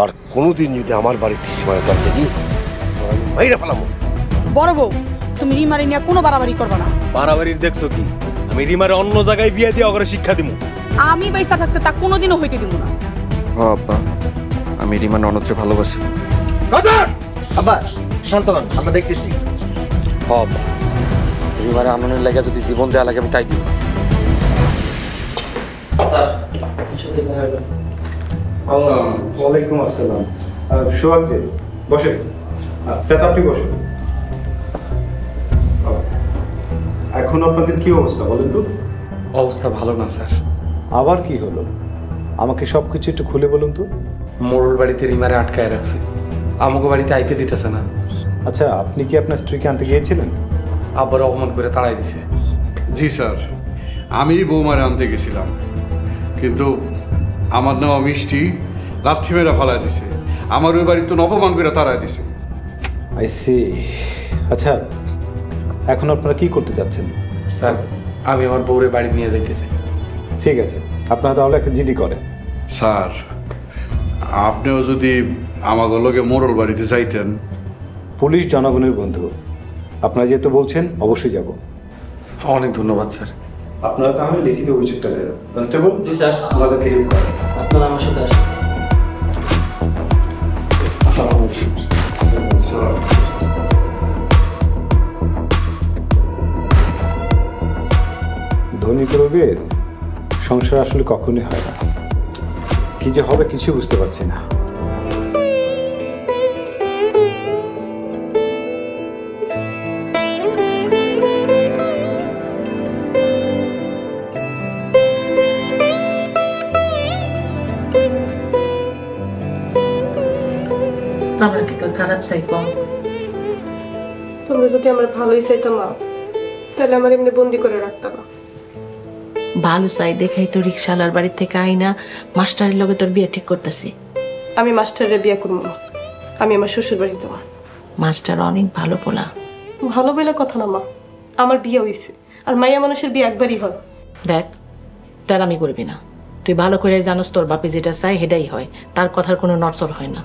আর কোনোদিন যদি আমার বাড়ির সীমানা তল দেখি আমি মাইরা ফেলামো। বড় বউ, তুমি রিমারে নিয়ে কোনো বাড়াবাড়ি করবে না। বাড়াবাড়ির দেখছো কি? আমি রিমারে অন্য জায়গায় বিয়ে দিয়ে ওকে শিক্ষা দিব। আমি পয়সা থাকতে তা কোনোদিনও হইতে দিব না। ও আব্বা, আমি রিমান অনত্রে ভালোবাসি। আব্বা শান্ত হন, আমরা দেখতেছি। ও আব্বা, রিমারে আননের লাগে যদি জীবন দেওয়া লাগে আমি তাই দিব। ওয়ালাইকুম আসসালাম। সোহাগ জি বসেন। চাচা আপনি বসেন। এখন আপনাদের কি অবস্থা বলেন তো? অবস্থা ভালো না স্যার। আবার কি হলো? আমাকে সবকিছু একটু খুলে বলুন তো। মোড়ল বাড়িতে রিমারে আটকায় রাখছে, আমাকে বাড়িতে আইতে দিতেছে না। আচ্ছা, আপনি কি আপনার স্ত্রীকে আনতে গিয়েছিলেন? আব্বার অপমান করে তাড়াই দিছে। জি স্যার, আমি বৌমারে আনতে গেছিলাম, কিন্তু আমার নেওয়া মিষ্টি লাথি মেরা ফালাই দিছে। আমার ওই বাড়ি তো অপমান করে তাড়াই দিছে। I see. আচ্ছা, এখন আপনারা কি করতে যাচ্ছেন? স্যার, আমি আমার বউরে বাড়ি নিয়ে যাইতে চাই। ঠিক আছে, আপনারা তাহলে একটা জিডি করেন। স্যার, আপনিও যদি আমাকে লোকে মোড়ল বাড়িতে যাইতেন। পুলিশ জনগণের বন্ধু, আপনারা যেহেতু বলছেন অবশ্যই যাব। অনেক ধন্যবাদ স্যার। আপনারা তাহলে লিখিত অভিযোগটা দেন। কনস্টেবল জি স্যার, আমাদেরকে হেল্প করেন। আপনারা আমার সাথে আসুন। ধনী লোকের সংসার আসলে কখনোই হয় না। কি যে হবে কিছু বুঝতে পারছি না। আমরা কি তোর খারাপ চাইব? তোমরা যদি আমার ভালোই চাইতো মা, তাহলে আমার এমনি বন্দি করে রাখতাম না। ভালো চাই দেখাই তো রিক্সাওয়ালার বাড়ি থেকে আইনা মাস্টারের লগে তোর বিয়ে ঠিক করতেছি। আমি মাস্টারের বিয়ে করবো না, আমি আমার শ্বশুর বাড়ি যাবো। মাস্টার অনেক ভালো পোলা। ভালো বলে কথা না মা, আমার বিয়ে হয়েছে, আর মাইয়া মানুষের বিয়ে একবারই হয়। দেখ, তার আমি করবি না। তুই ভালো করে জানোস তোর বাপে যেটা চাই সেটাই হয়, তার কথার কোনো নড়চড় হয় না।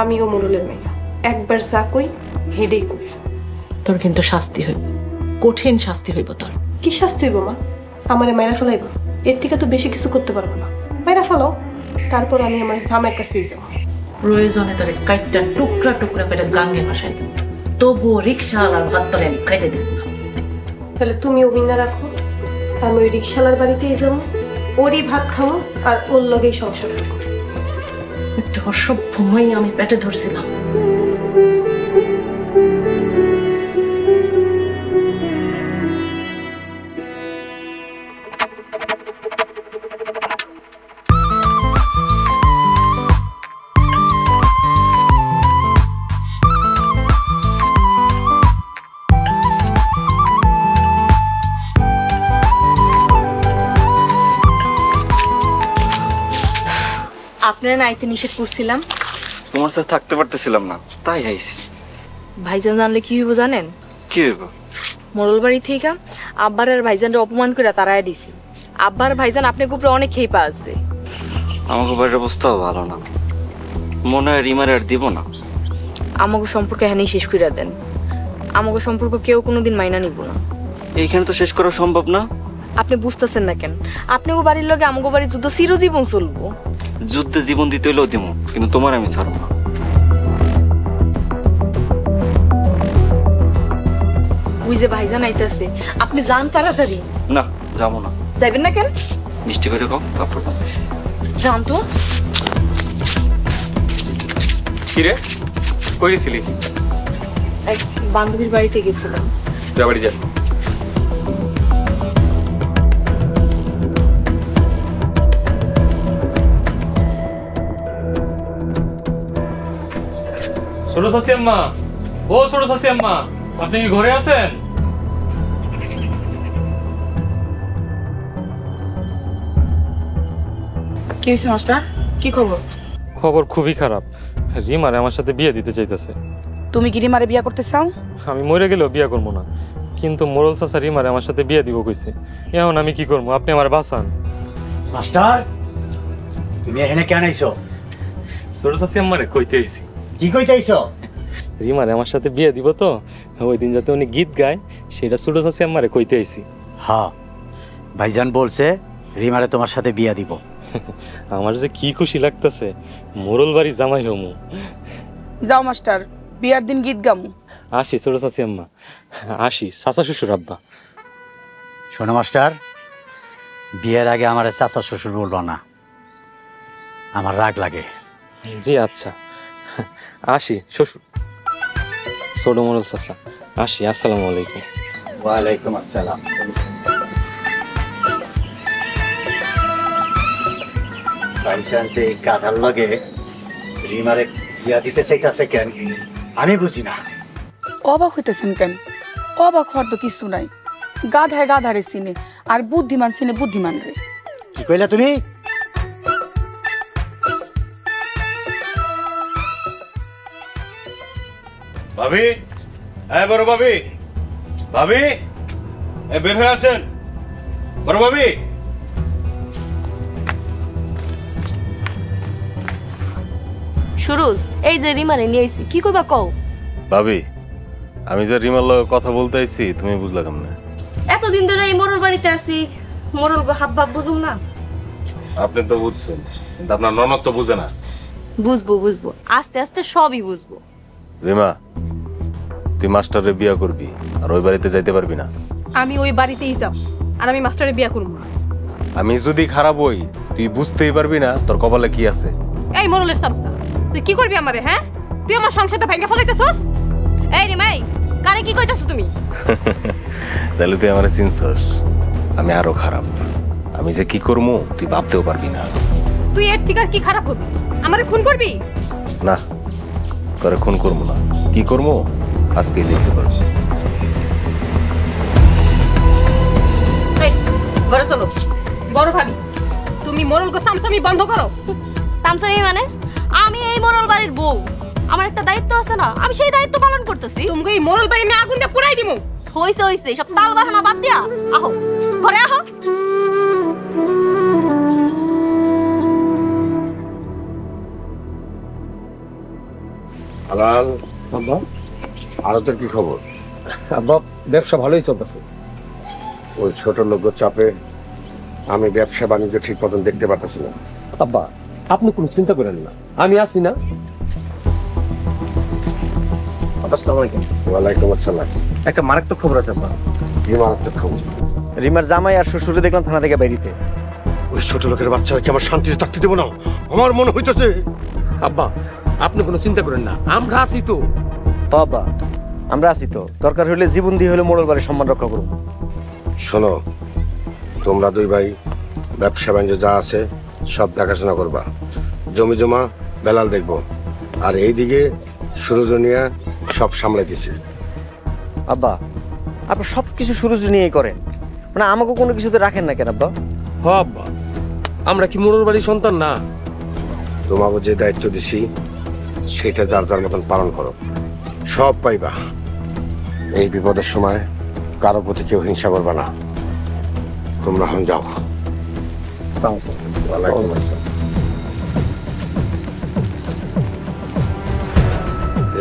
আমিও মুরুলের মেয়ে, একবার যা কই হেডেই কই। তোর কিন্তু শাস্তি হইব, কঠিন শাস্তি হইব তোর। কি শাস্তি হইব মা? আমারে মাইরা ফেলাইব? এর থেকে তো বেশি কিছু করতে পারবো না। মাইরা ফেলো, তারপর আমি আমার জামের কাছেই যাবো। প্রয়োজনে তোর কাইটটা টুকরা টুকরা পেটে গাঙ্গে ভাসাই দেব, তবুও রিক্সাওয়ালার ভাত তোরে আমি খাইতে দেব না। তাহলে তুমি অভিনা রাখো, আমি ওই রিক্সাওয়ালার বাড়িতেই যাবো, ওরই ভাত খাবো আর ওর লগেই সংসার করবো। একটু অসভ্য হয়ে আমি পেটে ধরছিলাম। আপনারা নাইতে নিষেধ করছিলাম, তোমার সাথে থাকতে পারতেছিলাম না, তাই আইছি। ভাইজান জানলে কি হইব জানেন? কি হইব? মোড়ল বাড়ি থেকে আব্বার আর ভাইজানরে অপমান করে তাড়ায় দিছি। আব্বার ভাইজান আপনাকে উপরে অনেক খেপা আছে। আমাকে বাড়ির অবস্থাও ভালো না, মনে হয় রিমারে আর দিব না। আমাকে সম্পর্ক এখানেই শেষ করে দেন। আমাকে সম্পর্ক কেউ কোনোদিন মাইনা নিব না। এইখানে তো শেষ করা সম্ভব না। আপনি বুঝতেছেন না কেন? আপনাকে বাড়ির লগে আমাকে বাড়ির যুদ্ধ চিরজীবন চলবো। যুদ্ধে জীবন দিতে হইলেও দিব, কিন্তু তোমার আমি ছাড়ব না। ওই যে ভাইজান আইতাছে, আপনি যান তাড়াতাড়ি। না, যাবো না। যাইবেন না কেন? মিষ্টি করে কম, তারপর যান তো। কিরে, কই গেছিলি? এক বান্ধবীর বাড়িতে গেছিলাম। যা বাড়ি যা। ছোট চাচি আম্মা, ও ছোট চাচি আম্মা, আপনি কি ঘরে আছেন? কি হয়েছে মাস্টার? কি খবর? খবর খুবই খারাপ। রিমারে আমার সাথে বিয়ে দিতে চাইতেছে। তুমি কি রিমারে বিয়ে করতে চাও? আমি মরে গেলেও বিয়ে করবো না, কিন্তু মোড়ল চাচা রিমারে আমার সাথে বিয়ে দিব কইছে। এখন আমি কি করবো? আপনি আমার বাঁচান। মাস্টার, তুমি এখানে কেন আইছো? ছোট চাচি আম্মারে কইতে আইছি কি কইতে আইছো? রিমারে আমার সাথে বিয়ে দিব তো, ওই দিন যাতে উনি গীত গায় সেটা ছোট চাচি আম্মারে কইতে আইছি। হ্যাঁ, ভাইজান বলছে রিমারে তোমার সাথে বিয়া দিব। আমার যে কি খুশি লাগতেছে, মোরল বাড়ি জামাই হমু। যাও মাস্টার, বিয়ার দিন গীত গামু। আসি ছোট চাচি আম্মা, আসি চাচা শ্বশুর আব্বা। শোনো মাস্টার, বিয়ের আগে আমার চাচা শ্বশুর বলবো না, আমার রাগ লাগে। জি আচ্ছা, আসি শ্বশুর ছোট মোরল চাচা, আসি। আসসালামু আলাইকুম। ওয়ালাইকুম আসসালাম। বাইচান্স এই গাধার লগে রিমারে বিয়া দিতে চাইতাছে কেন আমি বুঝি না। অবাক হইতেছেন কেন? অবাক হওয়ার তো কিছু নাই। গাধায় গাধারে চিনে, আর বুদ্ধিমান চিনে বুদ্ধিমান রে। কি কইলা তুমি? ভাবি, এই বড় ভাবি, ভাবি এ বের হয়ে আসেন। বড় ভাবি, সুরুজ, এই যে রিমারে নিয়ে আইছি, কি কইবা কও? ভাবি আমি যে রিমার লগে কথা বলতে আইছি তুমি বুঝলা কেমনে? এতদিন ধরে এই মোরল বাড়িতে আছি, মোরল গো হাব ভাব বুঝুম না? আপনি তো বুঝছেন, কিন্তু আপনার ননদ তো বুঝে না। বুঝবো বুঝবো, আস্তে আস্তে সবই বুঝবো। রিমা, তুই মাস্টারে বিয়া করবি আর ওই বাড়িতে যাইতে পারবি না। আমি ওই বাড়িতেই যাব, আর আমি মাস্টারে বিয়া করব না। আমি যদি খারাপ হই তুই বুঝতেই পারবি না তোর কপালে কি আছে। এই মোরলের সামসা, তুই কি করবি আমারে? হ্যাঁ, তুই আমার সংসারটা ভেঙে ফেলাইতেছস? এই রে মাই, কারে কি কইতাছ তুমি? তাহলে তুই আমারে চিনছস, আমি আরো খারাপ। আমি যে কি করবো তুই ভাবতেও পারবি না। তুই এর থেকে আর কি খারাপ হবি? আমারে খুন করবি? না, তোরে খুন করবো না, কি করবো আজকেই দেখতে পারবো। এই ঘরে চলো। বড় ভাবি, তুমি মোরল গো সামসামি বন্ধ করো। সামসামি মানে? আমি এই মোরল বাড়ির বউ, আমার একটা দায়িত্ব আছে না, আমি সেই দায়িত্ব পালন করতেছি। তুমি এই মোরল বাড়ি আমি আগুন দিয়ে পুরাই দিমু। হইছে হইছে, সব তাল বাহানা বাদ দিয়া আহো ঘরে আহো। হালাল আব্বা, আরো তোর কি খবর? আব্বা ব্যবসা ভালোই চলতেছে। ওই ছোট লোক চাপে আমি ব্যবসা বাণিজ্য ঠিক মতন দেখতে পারতেছি না। আব্বা আপনি কোনো চিন্তা করেন না, আমি আছি না। আসসালামু আলাইকুম। ওয়ালাইকুম আসসালাম। একটা মারাত্মক খবর আছে আব্বা। কি মারাত্মক খবর? রিমার জামাই আর শ্বশুরে দেখলাম থানা থেকে বেরিতে। ওই ছোট লোকের বাচ্চাকে আমার শান্তিতে থাকতে দেবো না, আমার মনে হইতেছে। আব্বা আপনি কোনো চিন্তা করেন না, আমরা আছি তো। বাবা আমরা আছি তো, দরকার হলে জীবন দিয়ে হলে মোড়ল বাড়ির সম্মান রক্ষা করব। শোনো, তোমরা দুই ভাই ব্যবসা বাণিজ্য যা আছে সব দেখাশোনা করবা, জমি জমা বেলাল দেখবো, আর এইদিকে সুরজনিয়া সব সামলাইতেছি। আব্বা আপনি সব কিছু সুরজ নিয়েই করেন, মানে আমাকে কোনো কিছুতে রাখেন না কেন আব্বা? হ আব্বা, আমরা কি মোড়ল বাড়ির সন্তান না? তোমাকে যে দায়িত্ব দিছি সেটা যার যার মতন পালন করো, সব পাইবা। এই বিপদের সময় কারো প্রতি কেউ হিংসা করবা না। তোমরা এখন যাও। ওয়ালাইকুম আসসালাম।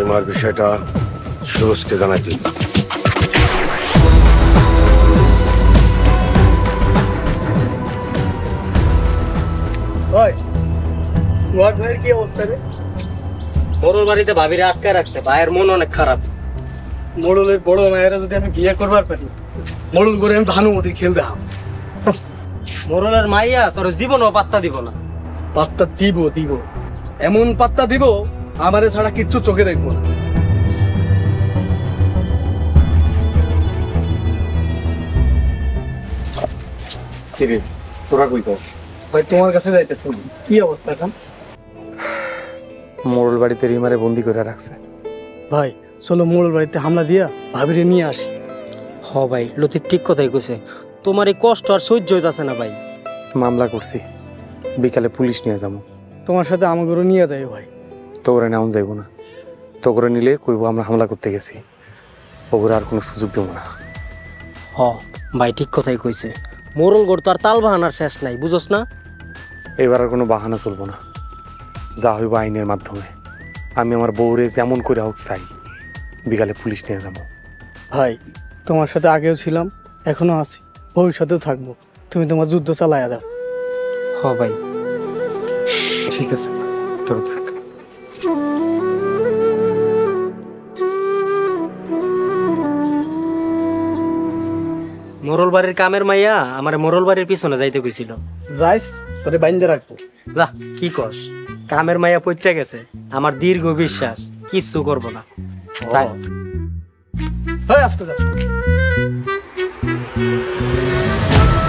এমার বিষয়টা সুরজকে জানাই দিই। কি অবস্থা রে? মোড়ল বাড়িতে ভাবিরে আটকায় রাখছে, ভাইয়ের মন অনেক খারাপ। মোড়লের বড় মায়েরা যদি আমি বিয়ে করবার পারি, মোড়ল করে আমি ভানুমতির খেল দেখাম। মোড়লের মাইয়া তোর জীবনও পাত্তা দিব না। পাত্তা দিব দিব, এমন পাত্তা দিব আমারে ছাড়া কিচ্ছু চোখে দেখবো না। তোরা কই তো? ভাই তোমার কাছে যাইতেছি। কি অবস্থা এখন? মোরল বাড়িতে রিমারে বন্দি করে রাখছে। ভাই চলো মোড়ল বাড়িতে হামলা দিয়া ভাবিরে নিয়ে আসি। হ ভাই, লতিফ ঠিক কথাই কইছে, তোমার এই কষ্ট আর সহ্য হইতাছে না ভাই। মামলা করছি, বিকালে পুলিশ নিয়ে যাবো। তোমার সাথে আমাকে নিয়ে যাই ভাই। তোরে নেওয়া যাইব না, তোরে নিলে কইব আমরা হামলা করতে গেছি, ওগুলো আর কোনো সুযোগ দেবো না। হ ভাই ঠিক কথাই কইছে, মোড়ল গড় তো আর তাল বাহানার শেষ নাই, বুঝোস না? এবার আর কোনো বাহানা চলবো না। যা হইব আইনের মাধ্যমে। আমি আমার বউরে যেমন করে হোক চাই, বিকালে পুলিশ নিয়ে যাবো। ভাই তোমার সাথে আগেও ছিলাম, এখনো আছি, ভবিষ্যতেও থাকবো। তুমি তোমার যুদ্ধ চালাইয়া দাও। হ ভাই ঠিক আছে, তোর থাক। মোরল বাড়ির কামের মাইয়া আমার মোরল বাড়ির পিছনে যাইতে কইছিল। যাইস তোরে বাইন্দে রাখবো। যা কি কস, কামের মাইয়া পইটা গেছে, আমার দীর্ঘ বিশ্বাস কিচ্ছু করবো না। তাই আসতে যা।